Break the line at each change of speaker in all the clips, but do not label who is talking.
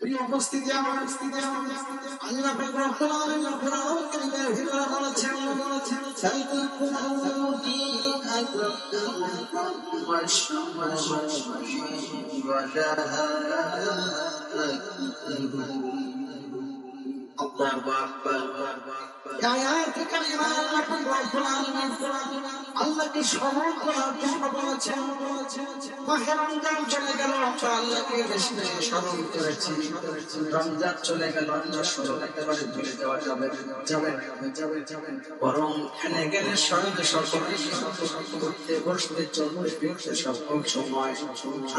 প্রিয় উপস্থিতি আমার আল্লাহ পাক রব্বুল আলামিন কোরআন কারীমের ভিতরে বলেছেন সাইকুনি আকরাম আল্লাহু আকবার আয়াত কারিমা আল্লাহ পাক রব্বুল আলামিন আল্লাহকে স্মরণ করার জন্য বলেছেন মাহে রমজান চলে গেল আল্লাহকে বেশি বেশি স্মরণ করেছি রমজান চলে গেল আল্লাহ স্মরণ একেবারে ভুলে যাওয়া যাবে বরং এখানে গেলে স্মরণে সকলে করতে বসতে চলতে ফিরতে সকল সময়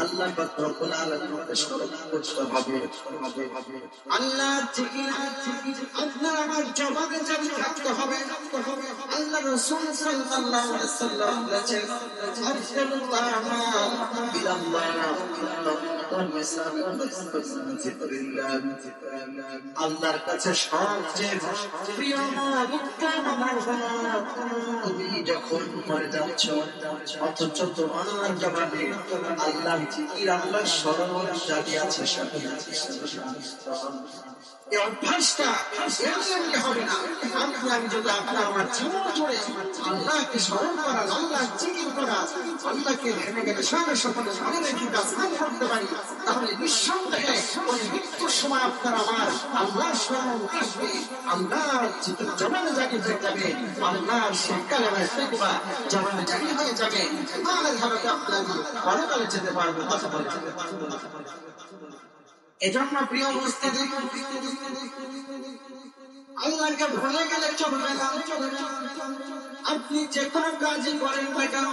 আল্লাহ পাক রব্বুল আলামিনকে স্মরণ করতে হবে আল্লাহ ঠিকই আপনার আমার জবানে জারি থাকতে হবে আল্লাহ রাসূল সাল্লাল্লাহু আলাইহি ওয়াসাল্লাম বলেছেন আফদালুল আমাল আল্লাহর কাছে সবচেয়ে প্রিয় আমল তুমি যখন মরে যাচ্ছ অথচ তোমার জবানে আল্লাহর জিকির আল্লাহর স্মরণ জারি আছে সাথে এই অভ্যাসটা এমনি হবে না আমি যদি আপনার আমার জীবন জুড়ে আল্লাহকে স্মরণ করা আল্লাহর জিকির করা আল্লাহকে ভেবে গেলে সারা সকলে মনে রেখে কাজ করতে পারি তাহলে নিঃসন্দেহে ওই মৃত্যুর সময় আপনার আমার আল্লাহর স্মরণ আসবে আল্লাহর জবানে জারি হয়ে যাবে আল্লাহর সেই কালেমায় ফিকবা জবানে জারি হয়ে যাবে তাহলে ভাবে আপনার পরকালে যেতে পারবে কথা বলতে এজন্য প্রিয় উপস্থিতি আল্লাহকে ভুলে গেলে চলবে না আপনি যে কোনো কাজই করেন না কেন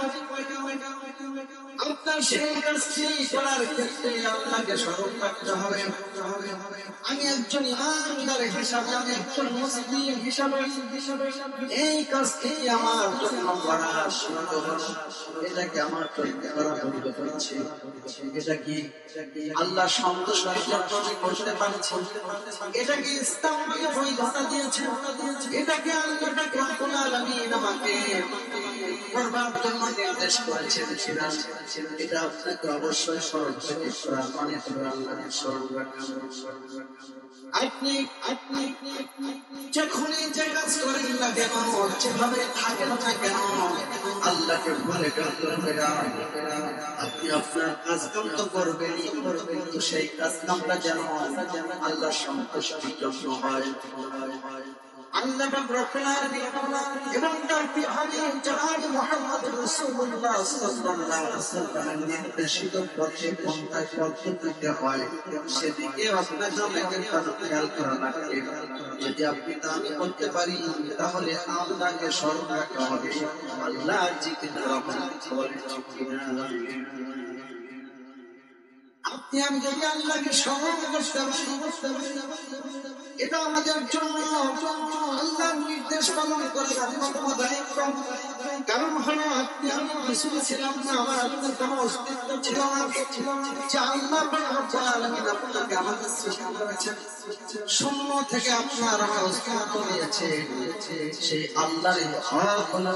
আপনার সেই কাজটি করার ক্ষেত্রে আল্লাহকে স্মরণ রাখতে হবে আমি একজন ইমানদার হিসাবে আমি একজন মুসলিম হিসাবে এই কাজটি আমার জন্য করা এটাকে আমার করা বৈধ করেছে এটা কি আল্লাহ সন্তুষ্টির জন্য করতে পারছি এটা কি ইসলাম আমাকে বৈধতা দিয়েছে এটাকে আল্লাহ রব্বুল আলামিন আমাকে করবার জন্য নির্দেশ করেছেন এটা আপনাকে অবশ্যই স্মরণ থেকে মানে আল্লাহকে স্মরণ রাখা আপনি যখনই যে কাজ করেন না কেন যেভাবে থাকেন না কেন আল্লাহকে ভুলে আপনি আপনার কাজ কাম তো করবেন কিন্তু সেই কাজ কামটা যেন আল্লাহ সন্তুষ্টির জন্য হয় আল্লাহ রব্বুল আলামিন এবং তার হাবিব জনাব মুহাম্মদ রাসূলুল্লাহ সাল্লাল্লাহু আলাইহি ওয়াসাল্লামের নির্দেশিত পথে পন্থায় চলতে হয় সেদিকে আপনার জন্য খেয়াল করা লাগবে যদি আপনি তা করতে পারি তাহলে আপনাকে স্মরণ রাখতে হবে আল্লাহর জিকির আপনি আমি যদি আল্লাহকে স্মরণ করতে পারি এটা আমাদের জন্য আল্লাহর নির্দেশ পালন করে কারণ হলো আপনি আমি কিছু ছিলাম না আমার আপনার কোনো অস্তিত্ব ছিল না যে আল্লাহ আপনাকে আমাদের সৃষ্টি করেছেন শূন্য থেকে আপনার আমার অস্তিত্ব দিয়েছে সেই আল্লাহর হক হলো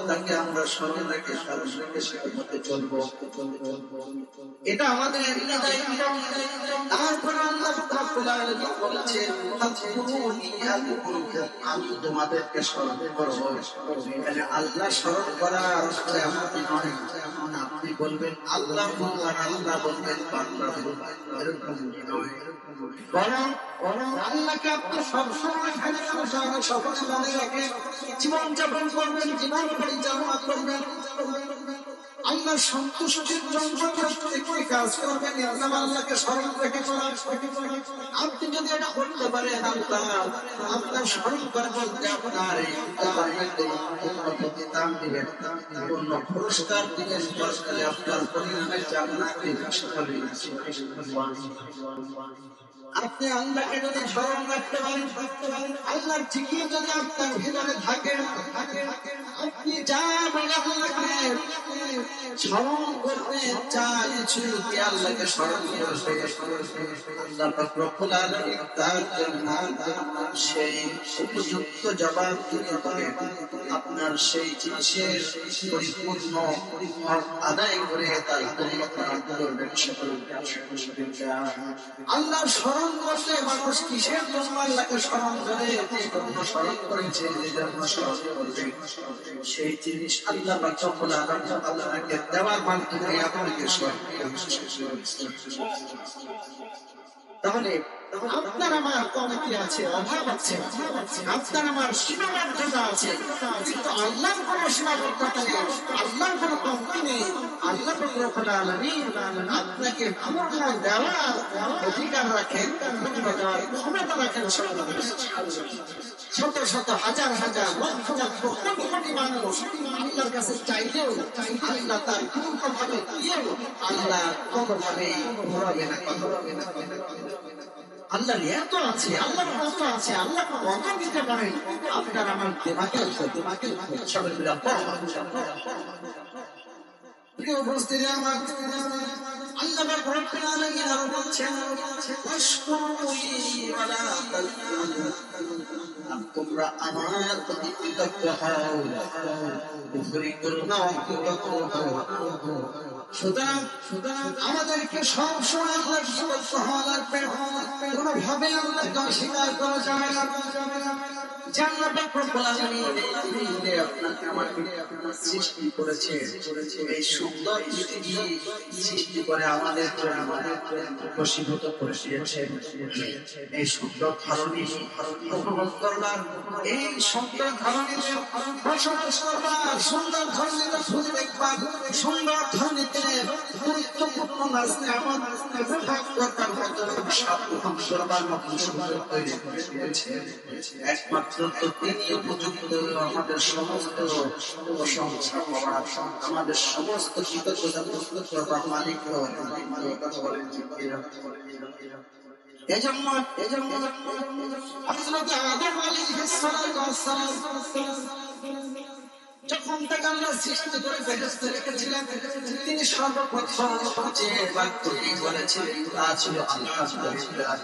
তাকে আমরা স্মরণ রেখে স্মরণ রেখে সেটা চলবো এটা আমাদের তারপর আল্লাহ রব্বুল আলামিন বলেছেন আমি তোমাদেরকে স্মরণ করব এখানে আল্লাহ স্মরণ করা এমনই নয় আপনি বলবেন আল্লাহ আল্লাহ বলবেন এরকম নয় বরং আল্লাহকে আপনি সবসময় সকলে মনে রাখে জীবন যাপন করবেন জীবন পরিচালনা করবেন আল্লাহ সন্তুষ্টির জন্য প্রত্যেকটি কাজ করবেন আল্লাহকে স্মরণ রেখে করার আপনি যদি এটা করতে পারেন আল্লাহ আপনার স্মরণ করে বলতে আপনার দাম দিবেন পূর্ণ পুরস্কার দিবেন পুরস্কারে আপনার পরিণামের জান্নাতে আপনি আল্লাহকে যদি স্মরণ রাখতে পারেন আল্লাহর জিকির যদি আপনার ভিতরে থাকে আপনি যা বলে আল্লাহকে স্মরণ করতে চায় শুধু আল্লাহকে স্মরণ করবে আল্লাহ পাক রব্বুল আলামিন তার জন্য সেই উপযুক্ত জবাব দিয়ে আপনার সেই জিনিসের পরিপূর্ণ আদায় করে তার আল্লাহ স্মরণ করলে মানুষ কিসের জন্য আল্লাহকে স্মরণ করে স্মরণ করেছে যে জন্য স্মরণ করবে সেই জিনিস আল্লাহ পাক রব্বুল আলামিন আপনাকে দেওয়ার মাধ্যমে আপনাকে স্মরণ তাহলে আপনার আমার কমতি আছে, অভাব আছে, আপনার আমার সীমাবদ্ধতা আছে, কিন্তু আল্লাহর কোন সীমাবদ্ধতা নেই, আল্লাহর কোন কমতি নেই। আল্লাহ রব্বুল আলামিন আপনাকে পূর্ণ দেওয়ার অধিকার রাখেন, পূর্ণ দেওয়ার ক্ষমতা রাখেন। শত শত হাজার হাজার লক্ষ লক্ষ কোটি কোটি মানুষ আল্লাহর কাছে চাইলেও আল্লাহ তার পূর্ণভাবে দিয়েও আল্লাহ কোনোভাবেই ঘোরাবে না, কথা বলবে না। আল্লাহর এত আছে, আল্লাহর কত আছে, আল্লাহ কত দিতে পারেন। আপনার আমার দেমাকে সবাই প্রিয় উপস্থিতি আমার আল্লাহ রব্বুল আলামিন আরো বলছেন তোমরা আমার প্রতি কৃতজ্ঞ হও, সুতরাং আমাদেরকে সবসময় কৃতজ্ঞ হওয়া লাগবে, কোনোভাবে আল্লাহকে অস্বীকার করা যাবে না। সৃষ্টি করেছে এই সুন্দর সৃষ্টি করে আমাদের বশীভূত করে দিয়েছে। এই সুন্দর ধরনী উপভোগ করবার, এই সুন্দর ধরনীতে বসবাস করবার, সুন্দর ধরনীতে ফুল দেখবার, সুন্দর ধরনীতে গুরুত্বপূর্ণ নাচতে আমার উপভোগ করবার মতো সাবধান করবার মতো সুন্দর তৈরি করে দিয়েছে। একমাত্র তো তিনি উপযুক্ত আমাদের সমস্ত প্রশংসা করার, আমাদের সমস্ত কৃতজ্ঞতা প্রস্তুত করবার মালিক। এজন্য হযরত আদম আলাইহিস সালাম যখন তাকে আল্লাহ সৃষ্টি করে ফেরেশতা রেখেছিলেন, তিনি সর্বপ্রথম যে বাক্যটি বলেছিলেন তা ছিল আলহামদুলিল্লাহ।